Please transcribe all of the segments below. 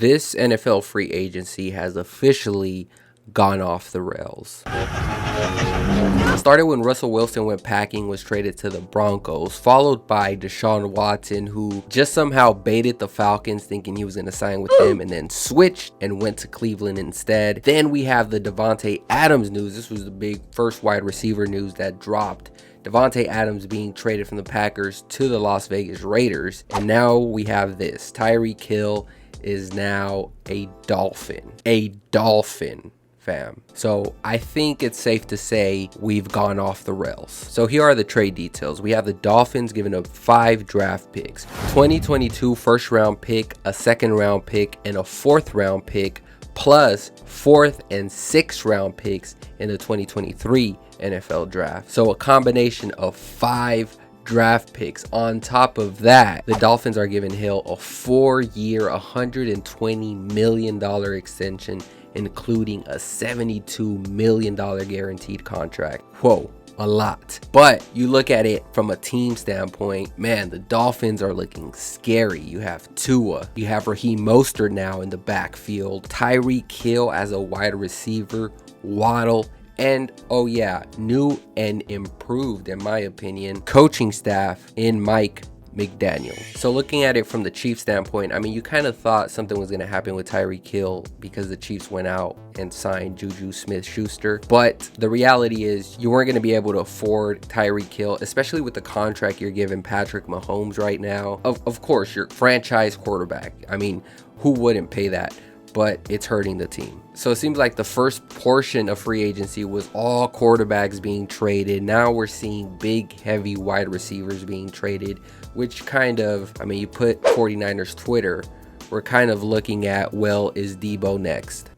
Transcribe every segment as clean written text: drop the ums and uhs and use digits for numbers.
This NFL free agency has officially gone off the rails. It started when Russell Wilson went packing, was traded to the Broncos, followed by Deshaun Watson, who just somehow baited the Falcons thinking he was going to sign with them, and then switched and went to Cleveland instead. Then we have the Davante Adams news. This was the big first wide receiver news that dropped. Davante Adams being traded from the Packers to the Las Vegas Raiders. And now we have this. Tyreek Hill is now a Dolphin. A Dolphin, fam. So I think it's safe to say we've gone off the rails. So here are the trade details. We have the Dolphins giving up 5 draft picks. 2022 first round pick, a second round pick, and a 4th round pick, plus 4th and 6th round picks in the 2023 NFL draft. So a combination of 5 draft picks. On top of that, the Dolphins are giving Hill a 4-year, $120 million extension, including a $72 million guaranteed contract. Whoa, a lot. But you look at it from a team standpoint, man, the Dolphins are looking scary. You have Tua, you have Raheem Mostert now in the backfield, Tyreek Hill as a wide receiver, Waddle, and oh yeah, new and improved, in my opinion, coaching staff in Mike McDaniel. So looking at it from the Chiefs standpoint, I mean, you kind of thought something was going to happen with Tyreek Hill because the Chiefs went out and signed Juju Smith-Schuster. But the reality is you weren't going to be able to afford Tyreek Hill, especially with the contract you're giving Patrick Mahomes right now. Of course, your franchise quarterback. I mean, who wouldn't pay that? But it's hurting the team. So it seems like the first portion of free agency was all quarterbacks being traded. Now we're seeing big, heavy wide receivers being traded, which kind of, I mean, you put 49ers Twitter, we're kind of looking at, well, is Debo next?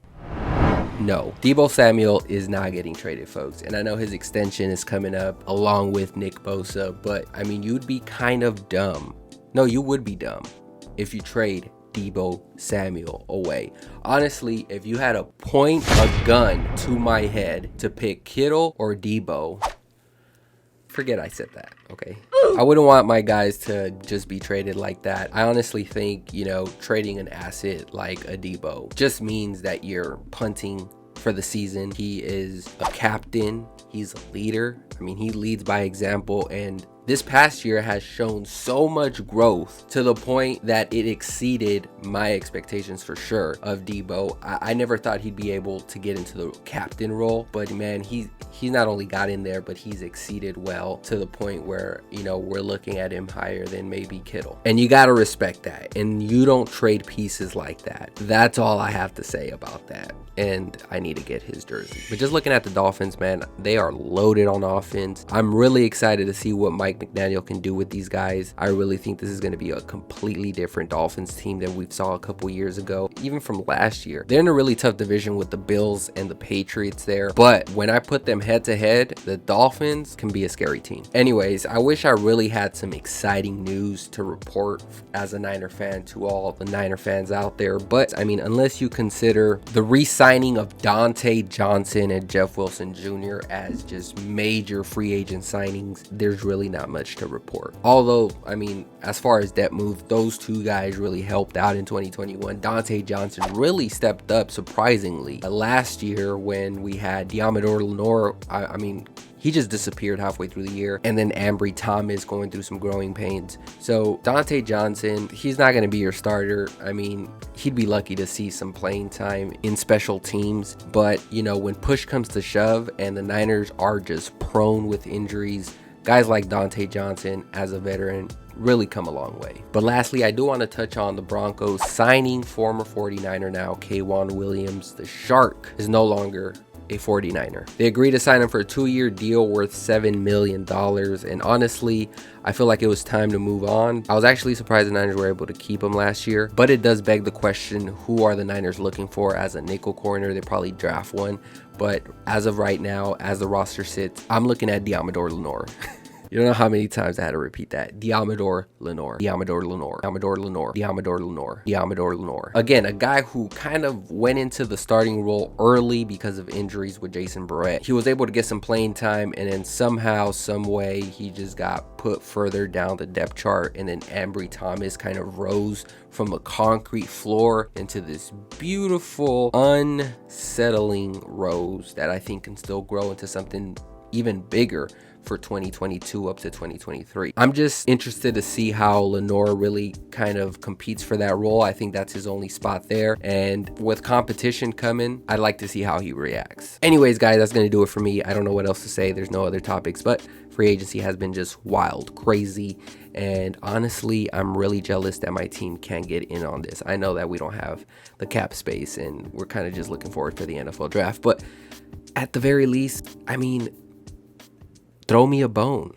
No, Debo Samuel is not getting traded, folks. And I know his extension is coming up along with Nick Bosa, but I mean, you'd be kind of dumb. No, you would be dumb if you trade Debo Samuel away. Honestly, if you had to point a gun to my head to pick Kittle or Debo, forget I said that, okay? I wouldn't want my guys to just be traded like that. I honestly think, you know, trading an asset like a Debo just means that you're punting for the season. He is a captain. He's a leader. I mean, he leads by example, and this past year has shown so much growth to the point that it exceeded my expectations for sure of Debo. I never thought he'd be able to get into the captain role, but man, he's not only got in there, but he's exceeded well to the point where, you know, we're looking at him higher than maybe Kittle. And you got to respect that. And you don't trade pieces like that. That's all I have to say about that. And I need to get his jersey. But just looking at the Dolphins, man, they are loaded on offense. I'm really excited to see what Mike McDaniel can do with these guys. I really think this is going to be a completely different Dolphins team than we saw a couple years ago, even from last year. They're in a really tough division with the Bills and the Patriots there, but when I put them head to head, the Dolphins can be a scary team. Anyways, I wish I really had some exciting news to report as a Niner fan to all the Niner fans out there, but I mean, unless you consider the re-signing of Dante Johnson and Jeff Wilson Jr. as just major free agent signings, there's really not much to report. Although, I mean, as far as that move, those two guys really helped out in 2021. Dante Johnson really stepped up surprisingly. Last year when we had Diamador Lenore, I mean, he just disappeared halfway through the year. And then Ambry Thomas going through some growing pains. So Dante Johnson, he's not going to be your starter. I mean, he'd be lucky to see some playing time in special teams. But, you know, when push comes to shove and the Niners are just prone with injuries, guys like Dante Johnson as a veteran really come a long way. But lastly, I do want to touch on the Broncos signing former 49er now, K'Wan Williams. The Shark is no longer a 49er. They agreed to sign him for a 2-year deal worth $7 million. And honestly, I feel like it was time to move on. I was actually surprised the Niners were able to keep him last year, but it does beg the question, who are the Niners looking for as a nickel corner? They probably draft one. But as of right now, as the roster sits, I'm looking at Diamador Lenore. You don't know how many times I had to repeat that. Diamador Lenore. Diamador Lenore. Diamador Lenore. Diamador Lenore. Diamador Lenore. Again, a guy who kind of went into the starting role early because of injuries with Jason Barrett. He was able to get some playing time, and then somehow, some way, he just got put further down the depth chart, and then Ambry Thomas kind of rose from a concrete floor into this beautiful, unsettling rose that I think can still grow into something even bigger for 2022 up to 2023. I'm just interested to see how Lenore really kind of competes for that role. I think that's his only spot there, and with competition coming, I'd like to see how he reacts. Anyways, guys, that's gonna do it for me. I don't know what else to say. There's no other topics, but free agency has been just wild, crazy, and honestly, I'm really jealous that my team can't get in on this. I know that we don't have the cap space, and we're kind of just looking forward to the NFL draft, but at the very least, I mean, throw me a bone.